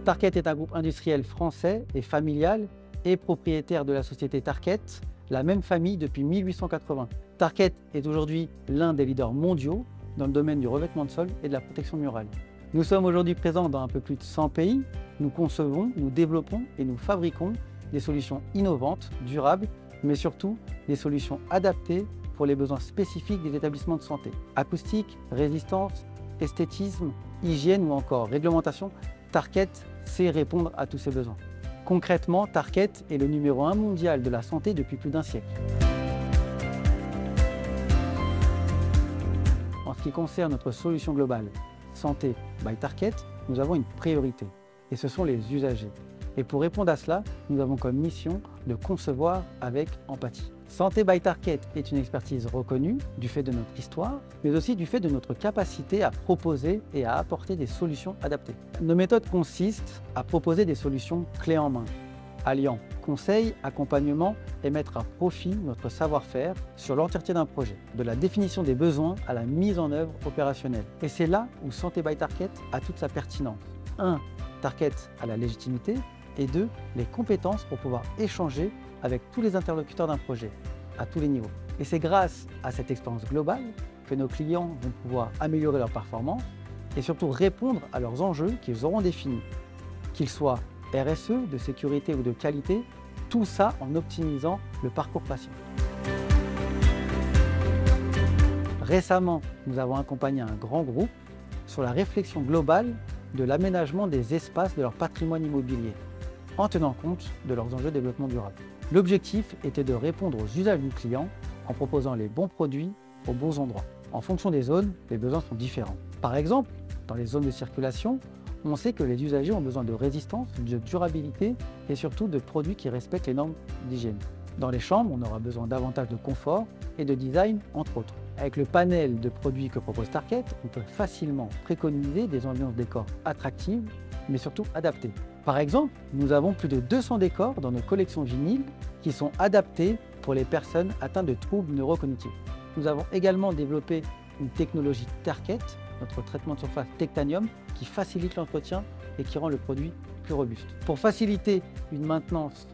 Tarkett est un groupe industriel français et familial et propriétaire de la société Tarkett, la même famille depuis 1880. Tarkett est aujourd'hui l'un des leaders mondiaux dans le domaine du revêtement de sol et de la protection murale. Nous sommes aujourd'hui présents dans un peu plus de 100 pays. Nous concevons, nous développons et nous fabriquons des solutions innovantes, durables, mais surtout des solutions adaptées pour les besoins spécifiques des établissements de santé. Acoustique, résistance, esthétisme, hygiène ou encore réglementation, Tarkett sait répondre à tous ces besoins. Concrètement, Tarkett est le numéro 1 mondial de la santé depuis plus d'un siècle. En ce qui concerne notre solution globale Santé by Tarkett, nous avons une priorité, et ce sont les usagers. Et pour répondre à cela, nous avons comme mission de concevoir avec empathie. Santé by Tarkett est une expertise reconnue du fait de notre histoire, mais aussi du fait de notre capacité à proposer et à apporter des solutions adaptées. Nos méthodes consistent à proposer des solutions clés en main, alliant conseil, accompagnement et mettre à profit notre savoir-faire sur l'entièreté d'un projet, de la définition des besoins à la mise en œuvre opérationnelle. Et c'est là où Santé by Tarkett a toute sa pertinence. 1. Tarkett a la légitimité et 2. Les compétences pour pouvoir échanger avec tous les interlocuteurs d'un projet, à tous les niveaux. Et c'est grâce à cette expérience globale que nos clients vont pouvoir améliorer leur performance et surtout répondre à leurs enjeux qu'ils auront définis, qu'ils soient RSE, de sécurité ou de qualité, tout ça en optimisant le parcours patient. Récemment, nous avons accompagné un grand groupe sur la réflexion globale de l'aménagement des espaces de leur patrimoine immobilier, en tenant compte de leurs enjeux de développement durable. L'objectif était de répondre aux usages du client en proposant les bons produits aux bons endroits. En fonction des zones, les besoins sont différents. Par exemple, dans les zones de circulation, on sait que les usagers ont besoin de résistance, de durabilité et surtout de produits qui respectent les normes d'hygiène. Dans les chambres, on aura besoin davantage de confort et de design, entre autres. Avec le panel de produits que propose Tarkett, on peut facilement préconiser des ambiances décors attractives, mais surtout adaptées. Par exemple, nous avons plus de 200 décors dans nos collections vinyles qui sont adaptés pour les personnes atteintes de troubles neurocognitifs. Nous avons également développé une technologie Tarkett, notre traitement de surface Tectanium, qui facilite l'entretien et qui rend le produit plus robuste. Pour faciliter une maintenance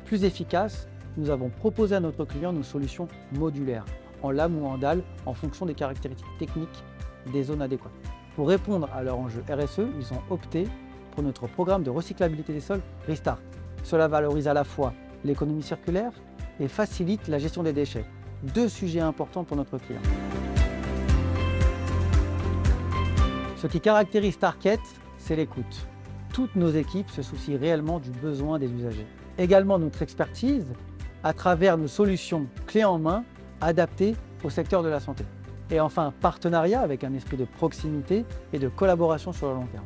plus efficace, nous avons proposé à notre client nos solutions modulaires, en lame ou en dalle, en fonction des caractéristiques techniques des zones adéquates. Pour répondre à leur enjeu RSE, ils ont opté pour notre programme de recyclabilité des sols Restart. Cela valorise à la fois l'économie circulaire et facilite la gestion des déchets. Deux sujets importants pour notre client. Ce qui caractérise Tarkett, c'est l'écoute. Toutes nos équipes se soucient réellement du besoin des usagers. Également notre expertise à travers nos solutions clés en main adaptées au secteur de la santé. Et enfin, partenariat avec un esprit de proximité et de collaboration sur le long terme.